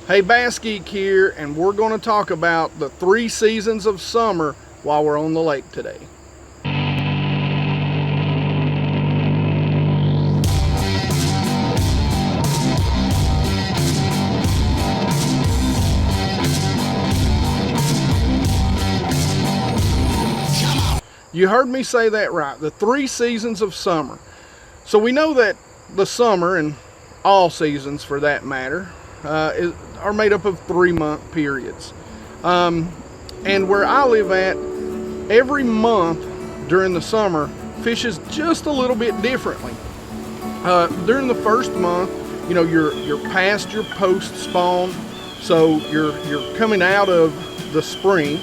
Hey, BassGeek here, and we're going to talk about the 3 seasons of summer while we're on the lake today. You heard me say that right, the 3 seasons of summer. So we know that the summer, and all seasons for that matter, are made up of 3-month periods. And where I live at, every month during the summer fishes just a little bit differently. During the first month, you know, you're past your post spawn, so you're coming out of the spring,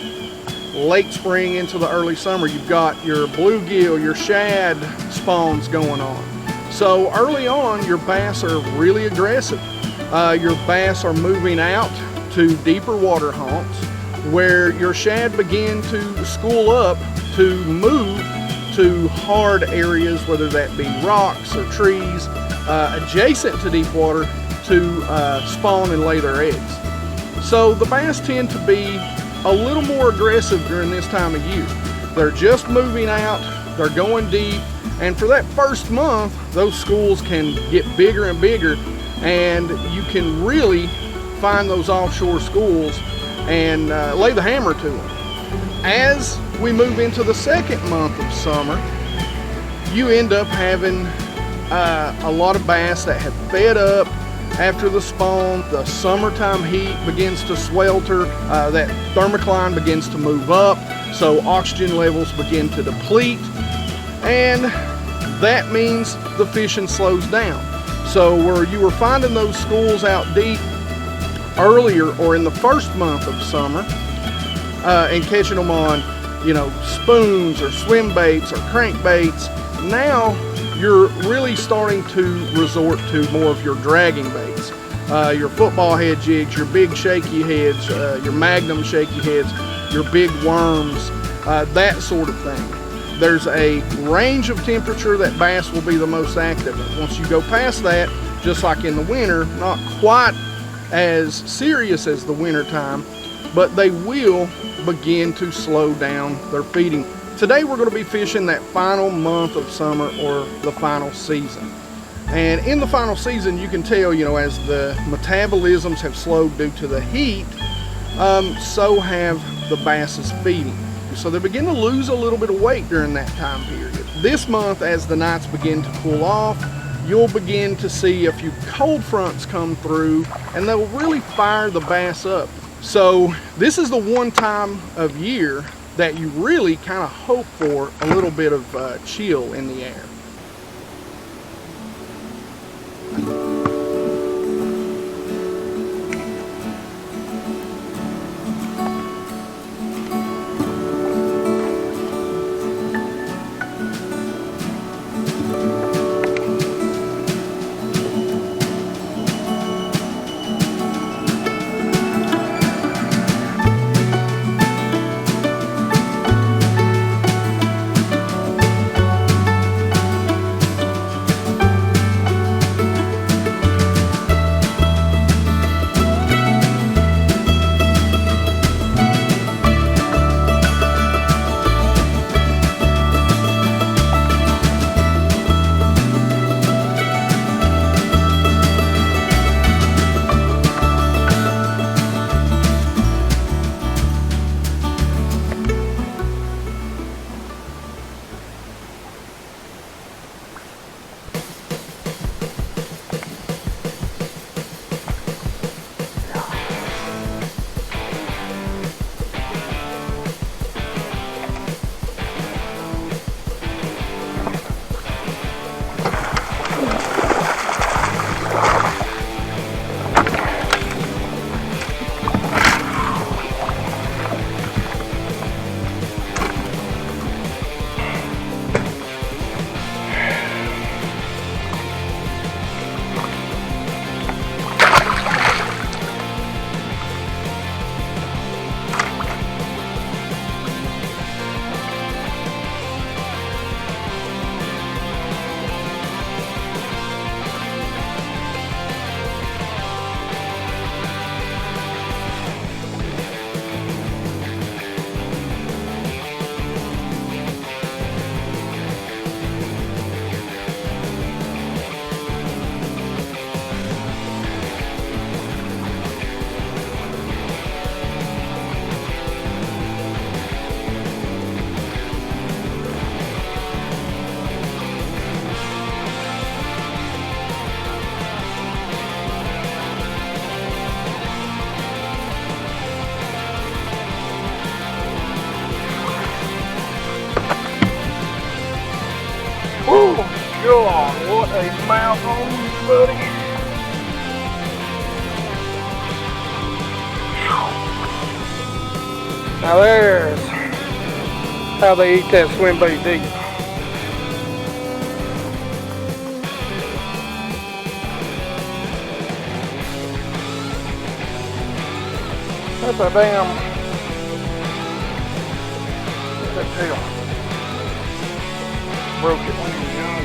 late spring into the early summer. You've got your bluegill, your shad spawns going on. So early on, your bass are really aggressive. Your bass are moving out to deeper water haunts where your shad begin to school up to move to hard areas, whether that be rocks or trees adjacent to deep water to spawn and lay their eggs. So the bass tend to be a little more aggressive during this time of year. They're just moving out, they're going deep, and for that first month, those schools can get bigger and bigger, and you can really find those offshore schools and lay the hammer to them. As we move into the second month of summer, you end up having a lot of bass that have fed up after the spawn. The summertime heat begins to swelter, that thermocline begins to move up, so oxygen levels begin to deplete, and that means the fishing slows down. So where you were finding those schools out deep earlier or in the first month of summer and catching them on, you know, spoons or swim baits or crankbaits, now you're really starting to resort to more of your dragging baits, your football head jigs, your big shaky heads, your magnum shaky heads, your big worms, that sort of thing. There's a range of temperature that bass will be the most active. Once you go past that, just like in the winter, not quite as serious as the winter time, but they will begin to slow down their feeding. Today we're going to be fishing that final month of summer, or the final season. And in the final season, you can tell, you know, as the metabolisms have slowed due to the heat, so have the bass's feeding. So they begin to lose a little bit of weight during that time period. This month, as the nights begin to cool off, you'll begin to see a few cold fronts come through, and they'll really fire the bass up. So this is the one time of year that you really kind of hope for a little bit of chill in the air. Put a mouth on you, buddy. Now there's how they eat that swim bait deep. That's a damn, that tail. Broke it when he was young.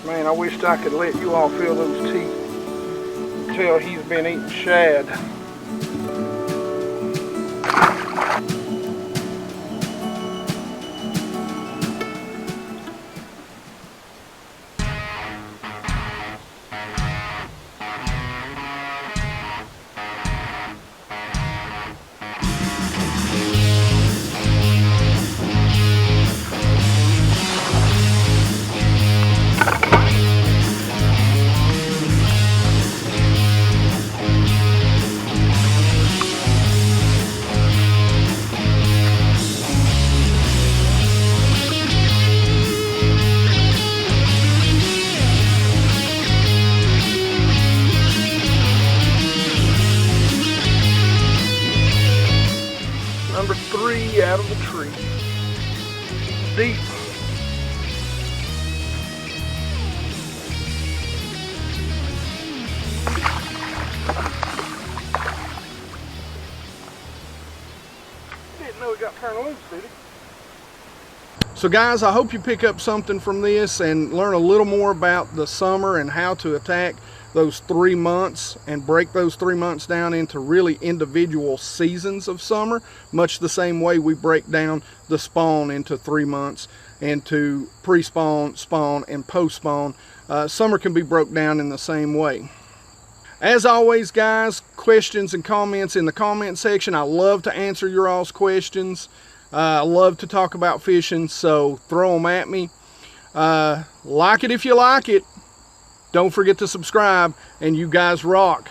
Man, I wished I could let you all feel those teeth until he's been eating shad. Number 3 out of the tree. Deep. Didn't know he got turned loose, did he? So guys, I hope you pick up something from this and learn a little more about the summer and how to attack those 3 months and break those 3 months down into really individual seasons of summer, much the same way we break down the spawn into 3 months, into pre-spawn, spawn, and post-spawn. Summer can be broke down in the same way. As always, guys, questions and comments in the comment section. I love to answer your all's questions. I love to talk about fishing, so throw them at me. Like it if you like it. Don't forget to subscribe, and you guys rock.